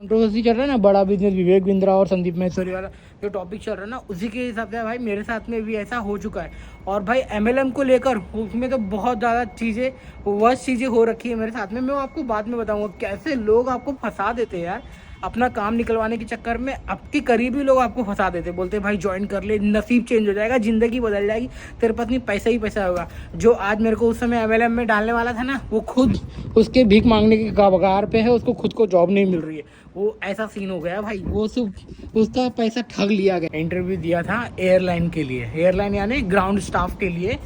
Controversy चल रहा है ना, बड़ा बिजनेस विवेक बिंद्रा और संदीप महेश्वरी वाला जो टॉपिक चल रहा है ना, उसी के हिसाब से भाई मेरे साथ में भी ऐसा हो चुका है। और भाई एमएलएम को लेकर उसमें तो बहुत ज़्यादा चीज़ें वर्स्ट चीज़ें हो रखी है मेरे साथ में। मैं आपको बाद में बताऊंगा कैसे लोग आपको फंसा देते हैं यार, अपना काम निकलवाने के चक्कर में आपके करीबी लोग आपको फंसा देते, बोलते भाई ज्वाइन कर ले, नसीब चेंज हो जाएगा, ज़िंदगी बदल जाएगी, तेरे पास नहीं पैसा ही पैसा होगा। जो आज मेरे को उस समय एमएलएम में डालने वाला था ना, वो खुद उसके भीख मांगने के कगार पे है, उसको खुद को जॉब नहीं मिल रही है। वो ऐसा सीन हो गया भाई, वो सिर्फ उसका पैसा ठग लिया गया। इंटरव्यू दिया था एयरलाइन के लिए, एयरलाइन यानी ग्राउंड स्टाफ के लिए,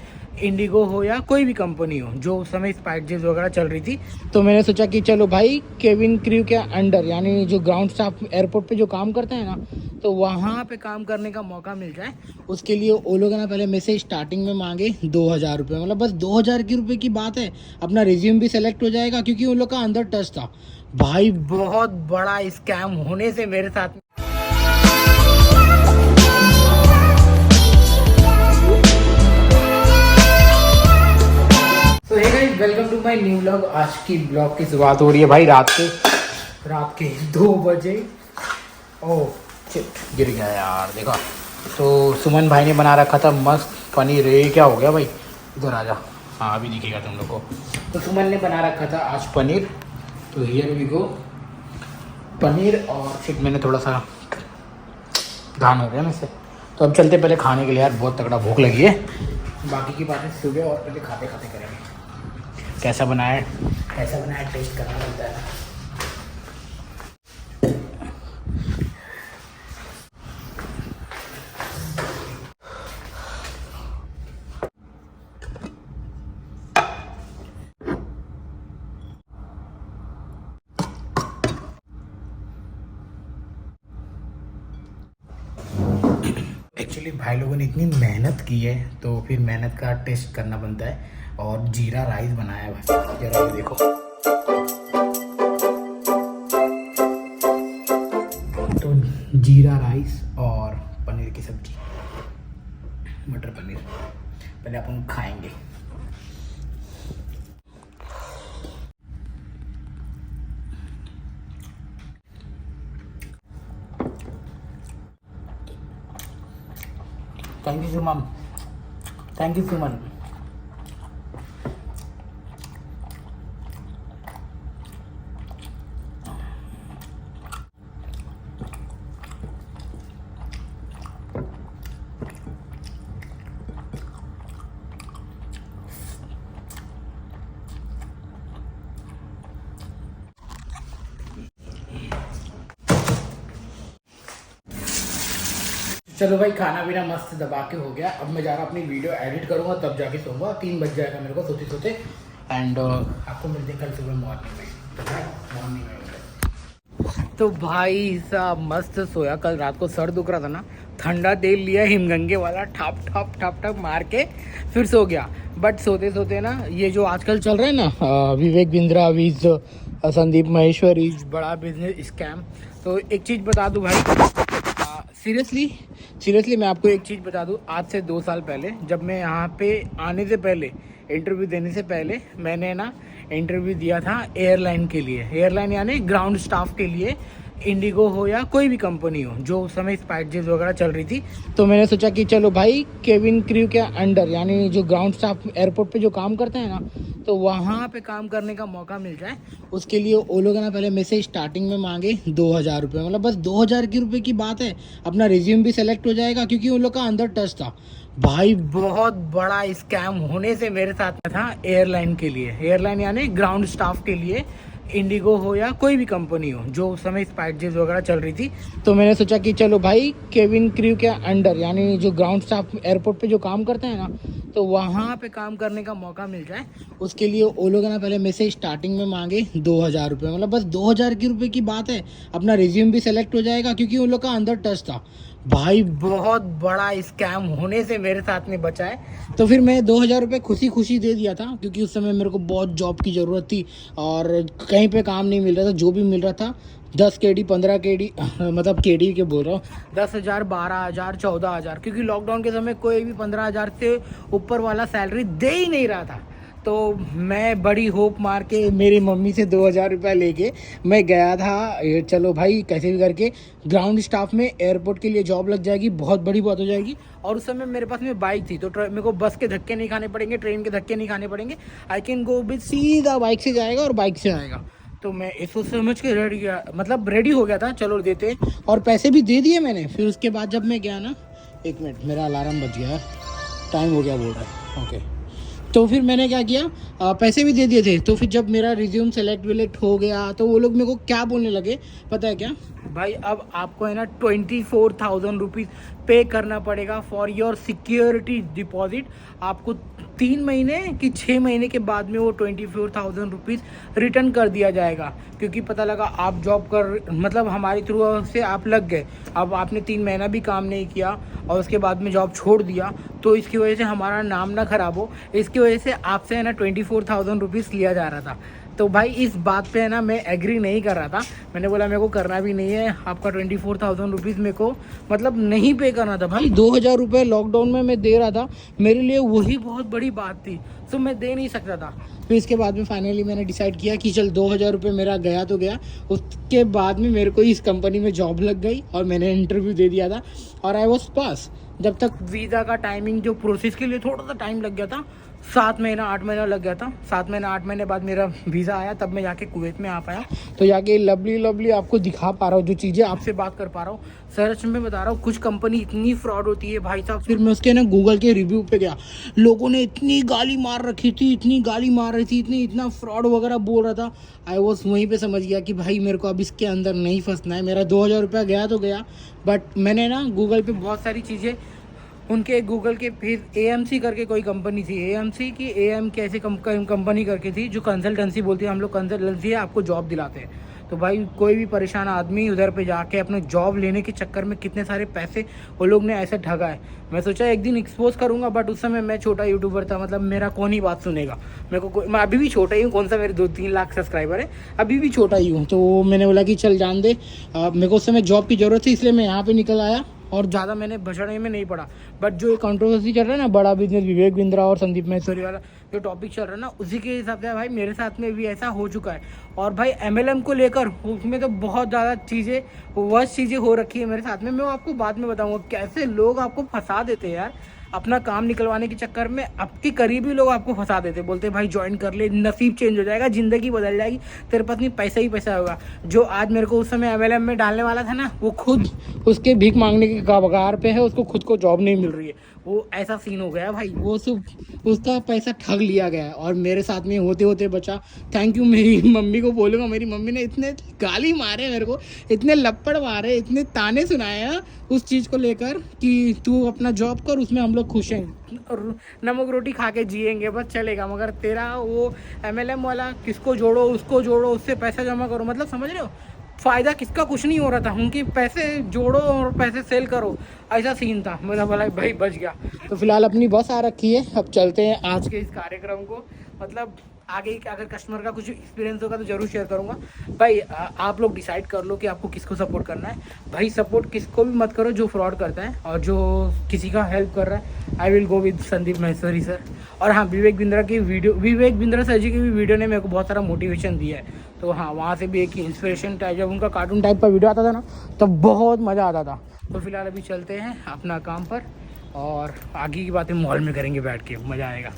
इंडिगो हो या कोई भी कंपनी हो, जो उस समय स्पाइस जेट वगैरह चल रही थी। तो मैंने सोचा कि चलो भाई केविन क्रू के अंडर यानी जो ग्राउंड स्टाफ एयरपोर्ट पे जो काम करते हैं ना, तो वहाँ पे काम करने का मौका मिल जाए। उसके लिए वो लोग ना पहले मेरे से स्टार्टिंग में मांगे 2,000 रुपये, मतलब बस 2,000 की रुपये की बात है, अपना रिज्यूम भी सेलेक्ट हो जाएगा, क्योंकि उन लोग का अंदर टच था। भाई बहुत बड़ा स्कैम होने से मेरे साथ तो hey guys, welcome to my new vlog. आज की ब्लॉग की शुरुआत हो रही है भाई रात के 2 बजे। ओह शिट, गिर गया यार, देखा। तो सुमन भाई ने बना रखा था मस्त पनीर। ये क्या हो गया भाई, इधर आ जा। हाँ अभी दिखेगा तुम लोग को। तो सुमन ने बना रखा था आज पनीर, तो हियर वी गो पनीर। और शिट, मैंने थोड़ा सा ध्यान हो गया मुझसे। तो अब चलते पहले खाने के लिए यार, बहुत तगड़ा भूख लगी है। बाकी की बातें सुबह और पहले खाते खाते करेंगे। कैसा बनाया टेस्ट करना पड़ता है। एक्चुअली भाई लोगों ने इतनी मेहनत की है, तो फिर मेहनत का टेस्ट करना बनता है। और जीरा राइस बनाया है भाई, जरा ये देखो। तो जीरा राइस और पनीर की सब्जी, मटर पनीर, पहले अपन खाएंगे। Thank you Suman, thank you Suman. चलो भाई, खाना पीना मस्त दबा के हो गया। अब मैं जा रहा अपनी वीडियो एडिट करूँगा, तब जाके सोऊंगा। 3 बज जाएगा मेरे को सोते सोते। एंड आपको मिलते हैं कल सुबह मॉर्निंग में। तो भाई साहब मस्त सोया, कल रात को सर दुख रहा था ना, ठंडा तेल लिया हिमगंगे वाला, ठप ठप ठप ठप मार के फिर सो गया। बट सोते सोते ना, ये जो आजकल चल रहा है ना, विवेक बिंद्रा विज संदीप महेश्वरी, बड़ा बिजनेस स्कैम। तो एक चीज़ बता दूं भाई, सीरियसली मैं आपको एक चीज़ बता दूं। आज से 2 साल पहले, जब मैं यहाँ पे आने से पहले, इंटरव्यू देने से पहले, मैंने ना इंटरव्यू दिया था एयरलाइन के लिए, एयरलाइन यानी ग्राउंड स्टाफ के लिए, इंडिगो हो या कोई भी कंपनी हो, जो उस समय स्पाइस जेट वगैरह चल रही थी। तो मैंने सोचा कि चलो भाई केविन क्रू के अंडर यानी जो ग्राउंड स्टाफ एयरपोर्ट पे जो काम करते हैं ना, तो वहाँ पे काम करने का मौका मिल जाए। उसके लिए वो लोग ना पहले मेरे से स्टार्टिंग में मांगे 2,000 रुपये, मतलब बस 2,000 की रुपये की बात है, अपना रिज्यूम भी सेलेक्ट हो जाएगा, क्योंकि उन लोग का अंदर टच था। भाई बहुत बड़ा स्कैम होने से मेरे साथ में था एयरलाइन के लिए, एयरलाइन यानी ग्राउंड स्टाफ के लिए, इंडिगो हो या कोई भी कंपनी हो, जो उस समय स्पाइस जेट वगैरह चल रही थी। तो मैंने सोचा कि चलो भाई केविन क्रू के अंडर यानी जो ग्राउंड स्टाफ एयरपोर्ट पे जो काम करते हैं ना, तो वहाँ पे काम करने का मौका मिल जाए। उसके लिए वो लोग ना पहले मेरे से स्टार्टिंग में मांगे 2,000 रुपये, मतलब बस 2,000 की रुपये की बात है, अपना रिज्यूम भी सेलेक्ट हो जाएगा, क्योंकि उन लोग का अंदर टच था। भाई बहुत बड़ा स्कैम होने से मेरे साथ में बचा है। तो फिर मैं 2,000 रुपये खुशी दे दिया था, क्योंकि उस समय मेरे को बहुत जॉब की ज़रूरत थी और कहीं पे काम नहीं मिल रहा था। जो भी मिल रहा था 10 KD 15 KD, मतलब KD के बोल रहा हूँ, 10,000 12,000 14,000, क्योंकि लॉकडाउन के समय कोई भी 15,000 से ऊपर वाला सैलरी दे ही नहीं रहा था। तो मैं बड़ी होप मार के मेरी मम्मी से 2000 रुपया लेके मैं गया था, चलो भाई कैसे भी करके ग्राउंड स्टाफ में एयरपोर्ट के लिए जॉब लग जाएगी, बहुत बड़ी बात हो जाएगी। और उस समय मेरे पास में बाइक थी, तो मेरे को बस के धक्के नहीं खाने पड़ेंगे, ट्रेन के धक्के नहीं खाने पड़ेंगे। आई कैन गो विद सीधा बाइक से जाएगा और बाइक से आएगा। तो मैं इसको समझ के रेडी गया, मतलब रेडी हो गया था, चलो देते, और पैसे भी दे दिए मैंने। फिर उसके बाद जब मैं गया ना, 1 मिनट मेरा अलार्म बज गया, टाइम हो गया बोल रहा है, ओके। तो फिर मैंने क्या किया, पैसे भी दे दिए थे। तो फिर जब मेरा रिज्यूम सेलेक्ट विलेक्ट हो गया तो वो लोग मेरे को क्या बोलने लगे पता है क्या, भाई अब आपको है ना 24,000 रुपीज़ पे करना पड़ेगा फॉर योर सिक्योरिटी डिपॉजिट। आपको 3 महीने कि 6 महीने के बाद में वो 24,000 रुपीज़ रिटर्न कर दिया जाएगा। क्योंकि पता लगा आप जॉब कर, मतलब हमारी थ्रू से आप लग गए, अब आपने 3 महीना भी काम नहीं किया और उसके बाद में जॉब छोड़ दिया, तो इसकी वजह से हमारा नाम ना ख़राब हो, इसकी वजह से आपसे है ना 24,000 रुपीज़ लिया जा रहा था। तो भाई इस बात पे है ना मैं एग्री नहीं कर रहा था। मैंने बोला मेरे को करना भी नहीं है, आपका 24,000 रुपीज़ मेरे को मतलब नहीं पे करना था। भाई 2,000 रुपये लॉकडाउन में मैं दे रहा था, मेरे लिए वही बहुत बड़ी बात थी, तो मैं दे नहीं सकता था। फिर इसके बाद में फाइनली मैंने डिसाइड किया कि चल 2,000 रुपये मेरा गया तो गया। उसके बाद में मेरे को इस कंपनी में जॉब लग गई और मैंने इंटरव्यू दे दिया था और आई वॉज पास। जब तक वीज़ा का टाइमिंग जो प्रोसेस के लिए थोड़ा सा टाइम लग गया था, 7 महीना 8 महीना लग गया था। 7 महीना 8 महीने बाद मेरा वीज़ा आया, तब मैं जाके कुवैत में आ पाया। तो जाके लवली आपको दिखा पा रहा हूँ, जो चीज़ें आपसे बात कर पा रहा हूँ। सच में बता रहा हूँ, कुछ कंपनी इतनी फ्रॉड होती है भाई साहब। फिर मैं उसके ना गूगल के रिव्यू पे गया, लोगों ने इतनी गाली मार रखी थी, इतनी गाली मार रही थी, इतना फ्रॉड वगैरह बोल रहा था। आई वॉज वहीं पे समझ गया कि भाई मेरे को अब इसके अंदर नहीं फंसना है। मेरा 2,000 रुपया गया तो गया, बट मैंने ना गूगल पे बहुत सारी चीज़ें, उनके गूगल के, फिर AMC करके कोई कंपनी थी, AMC की AM कैसे कंपनी करके थी, जो कंसल्टेंसी बोलती है, हम लोग कंसल्टेंसी है, आपको जॉब दिलाते हैं। तो भाई कोई भी परेशान आदमी उधर पे जाके अपने जॉब लेने के चक्कर में कितने सारे पैसे वो लोग ने ऐसे ठगा है। मैं सोचा एक दिन एक्सपोज करूंगा, बट उस समय मैं छोटा यूट्यूबर था, मतलब मेरा कौन ही बात सुनेगा। मेरे को मैं अभी भी छोटा ही हूँ, कौन सा मेरे 2-3 लाख सब्सक्राइबर है, अभी भी छोटा ही हूँ। तो मैंने बोला कि चल जान दे, मेरे को उस समय जॉब की ज़रूरत थी, इसलिए मैं यहाँ पर निकल आया और ज़्यादा मैंने भसड़ने में नहीं पड़ा। बट जो कंट्रोवर्सी चल रहा है ना, बड़ा बिजनेस विवेक बिंद्रा और संदीप महेश्वरी वाला जो टॉपिक चल रहा है ना, उसी के हिसाब से भाई मेरे साथ में भी ऐसा हो चुका है। और भाई MLM को लेकर उसमें तो बहुत ज़्यादा चीज़ें, वर्स्ट चीज़ें हो रखी है मेरे साथ में। मैं आपको बाद में बताऊँगा कैसे लोग आपको फंसा देते हैं यार, अपना काम निकलवाने के चक्कर में आपके करीबी लोग आपको फंसा देते, बोलते भाई ज्वाइन कर ले, नसीब चेंज हो जाएगा, ज़िंदगी बदल जाएगी, तेरे पास नहीं पैसा ही पैसा होगा। जो आज मेरे को उस समय MLM में डालने वाला था ना, वो खुद उसके भीख मांगने के कगार पे है, उसको खुद को जॉब नहीं मिल रही है। वो ऐसा सीन हो गया भाई, वो सिर्फ उसका पैसा ठग लिया गया है और मेरे साथ में होते होते बचा। थैंक यू मेरी मम्मी को बोलूँगा, मेरी मम्मी ने इतने गाली मारे मेरे को, इतने लप्पड़ मारे, इतने ताने सुनाए हैं उस चीज़ को लेकर कि तू अपना जॉब कर, उसमें हम लोग खुश हैं, नमक रोटी खा के जिएंगे, बस चलेगा। मगर तेरा वो MLM वाला किसको जोड़ो, उसको जोड़ो, उससे पैसा जमा करो, मतलब समझ रहे हो, फ़ायदा किसका कुछ नहीं हो रहा था, उनके पैसे जोड़ो और पैसे सेल करो, ऐसा सीन था। मेरा बोला भाई बच गया। तो फिलहाल अपनी बस आ रखी है, अब चलते हैं आज के इस कार्यक्रम को। मतलब आगे अगर कस्टमर का कुछ एक्सपीरियंस होगा तो ज़रूर शेयर करूँगा। भाई आप लोग डिसाइड कर लो कि आपको किसको सपोर्ट करना है। भाई सपोर्ट किसको भी मत करो जो फ्रॉड करता है और जो किसी का हेल्प कर रहा है। I will go with Sandeep Maheshwari sir. और हाँ, विवेक बिंद्रा की वीडियो, विवेक बिंद्रा सर जी की भी वीडियो ने मेरे को बहुत सारा मोटिवेशन दिया है। तो हाँ, वहाँ से भी एक इंस्पिरेशन टाइप, जब उनका कार्टून टाइप का वीडियो आता था ना, तो बहुत मज़ा आता था। तो फिलहाल अभी चलते हैं अपना काम पर और आगे की बातें मॉल में करेंगे बैठ के, मज़ा आएगा।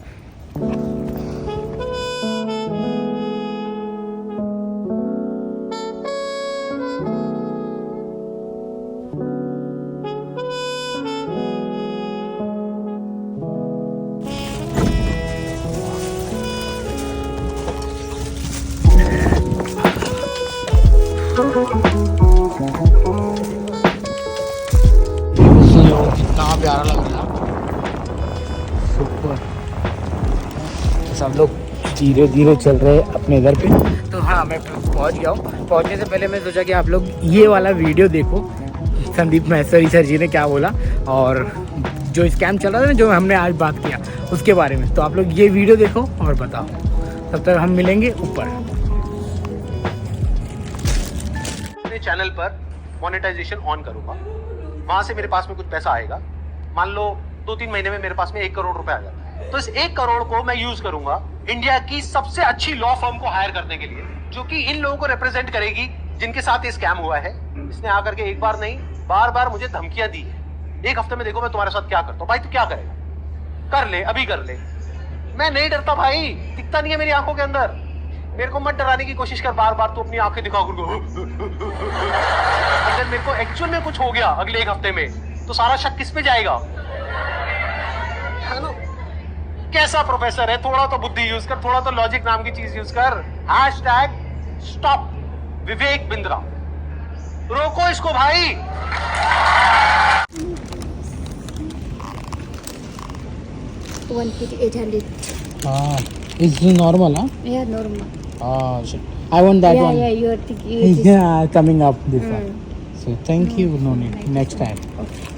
कितना प्यारा लग रहा है, सुपर। सब लोग धीरे धीरे चल रहे हैं अपने इधर पे। तो हाँ, मैं पहुंच गया हूँ। पहुंचने से पहले मैं सोचा कि आप लोग ये वाला वीडियो देखो, संदीप महेश्वरी सर जी ने क्या बोला और जो स्कैम चल रहा था ना, जो हमने आज बात किया उसके बारे में। तो आप लोग ये वीडियो देखो और बताओ। तब तक हम मिलेंगे ऊपर। अपने चैनल पर मोनेटाइजेशन ऑन करूंगा, वहां से मेरे पास में कुछ पैसा आएगा। मान लो 2-3 महीने में मेरे पास में 1 करोड़ रुपए आ जाता है। तो इस 1 करोड़ को मैं यूज करूंगा इंडिया की सबसे अच्छी लॉ फर्म को हायर करने के लिए, जो कि इन लोगों को रिप्रेजेंट करेगी जिनके साथ ये स्कैम हुआ है। इसने आकर के एक बार नहीं, बार बार मुझे धमकियां दी है। 1 हफ्ते में देखो मैं तुम्हारे साथ क्या करता हूं। भाई तू क्या करेगा? कर ले, अभी कर ले। मैं नहीं डरता भाई, दिखता नहीं है मेरी आंखों के अंदर। मेरे को मत डराने की कोशिश कर बार बार, तू अपनी आंखें दिखा कर अगर मेरे को एक्चुअल में कुछ हो गया अगले 1 हफ्ते में, तो सारा शक किस पे जाएगा? है ना? कैसा प्रोफेसर है? थोड़ा तो बुद्धि यूज कर, थोड़ा तो लॉजिक नाम की चीज यूज कर। #स्टॉप विवेक बिंद्रा। रोको इसको भाई। 1,800. It's normal, huh? Yeah, normal. Oh, shit. I want that one. Yeah, you are thinking. Yeah, coming up this one. Mm. So thank you, no need. Next time.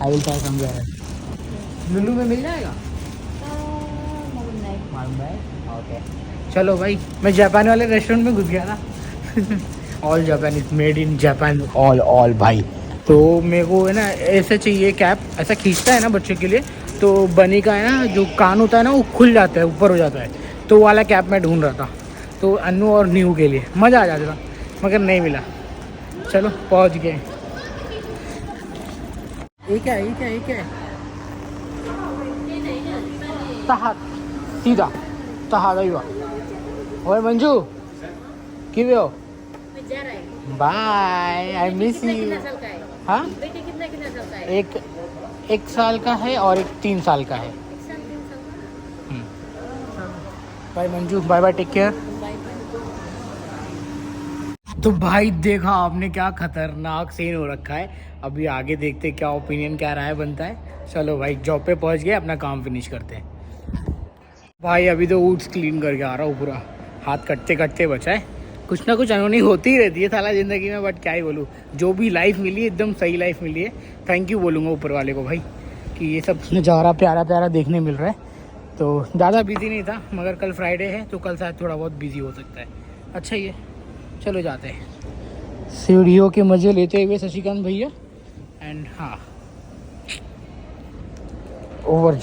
I will try somewhere else. लुलु में मिल जाएगा? मालूम है? Okay. चलो भाई, मैं Japan वाले restaurant में घुस गया था। All Japanese, made in Japan, all भाई। तो मेरे को है ना ऐसे चाहिए कैप, ऐसा खींचता है ना बच्चे के लिए, तो बनी का है ना जो कान होता है ना वो खुल जाता है, ऊपर हो जाता है, तो वाला कैप मैं ढूंढ रहा था। तो अन्नू और न्यू के लिए मज़ा आ जाता था, मगर नहीं मिला। चलो पहुंच गए। एक है तहात सीधा तहात आइवा। ओए मंजू किवे हो? Bye, I miss you. हाँ, एक साल का है और एक 3 साल का है। Bye Manju, bye bye, take care. तो भाई देखा आपने क्या खतरनाक सीन हो रखा है। अभी आगे देखते क्या ओपिनियन, क्या राय बनता है। चलो भाई जॉब पे पहुंच गए, अपना काम फिनिश करते हैं। भाई अभी तो ऊट्स क्लीन करके आ रहा हूँ पूरा, हाथ कटते कटते बचा है। कुछ ना कुछ अनहोनी होती ही रहती है साला ज़िंदगी में, बट क्या ही बोलूँ, जो भी लाइफ मिली है एकदम सही लाइफ मिली है। थैंक यू बोलूँगा ऊपर वाले को भाई कि ये सब नज़ारा प्यारा प्यारा देखने मिल रहा है। तो ज़्यादा बिजी नहीं था, मगर कल फ्राइडे है तो कल शायद थोड़ा बहुत बिजी हो सकता है। अच्छा ही है, चलो जाते हैं। सीढ़ियों के मज़े लेते हुए शशिकांत भैया एंड हाँ ओवर।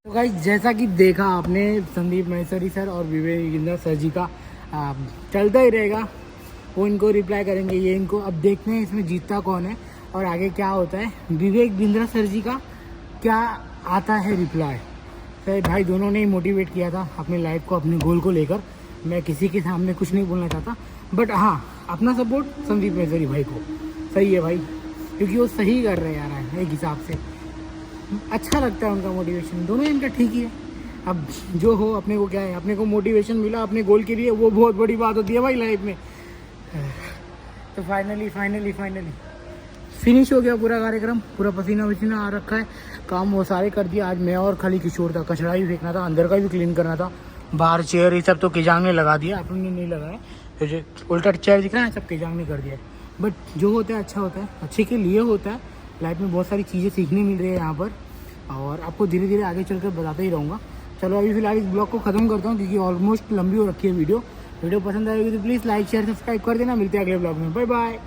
तो गाइस जैसा कि देखा आपने, संदीप महेश्वरी सर और विवेक बिंद्रा सर जी का चलता ही रहेगा। वो इनको रिप्लाई करेंगे, ये इनको। अब देखते हैं इसमें जीतता कौन है और आगे क्या होता है। विवेक बिंद्रा सर जी का क्या आता है रिप्लाई। सर भाई दोनों ने ही मोटिवेट किया था अपनी लाइफ को, अपने गोल को लेकर। मैं किसी के सामने कुछ नहीं बोलना चाहता, बट हाँ अपना सपोर्ट संदीप महेश्वरी भाई को। सही है भाई, क्योंकि वो सही कर रहे हैं यार, एक हिसाब से अच्छा लगता है उनका मोटिवेशन। दोनों इनका ठीक ही है। अब जो हो, अपने को क्या है, अपने को मोटिवेशन मिला अपने गोल के लिए, वो बहुत बड़ी बात होती है भाई लाइफ में। तो फाइनली फिनिश हो गया पूरा कार्यक्रम, पूरा पसीना वसीना आ रखा है। काम वो सारे कर दिया। आज मैं और खाली किशोर था, कचरा भी फेंकना था, अंदर का भी क्लीन करना था। बाहर चेयर ये सब तो किजांग ने लगा दिया, अपने नहीं लगाया। तो जो उल्टा चेयर दिख रहा है सब किजांग ने कर दिया। बट जो होता है अच्छा होता है, अच्छे के लिए होता है। लाइफ में बहुत सारी चीज़ें सीखने मिल रही है यहाँ पर, और आपको धीरे धीरे आगे चलकर बताता ही रहूँगा। चलो अभी फिलहाल इस ब्लॉग को ख़त्म करता हूँ, क्योंकि ऑलमोस्ट लंबी हो रखी है वीडियो पसंद आएगी तो प्लीज़ लाइक शेयर सब्सक्राइब कर देना। मिलते हैं अगले ब्लॉग में, बाय बाय।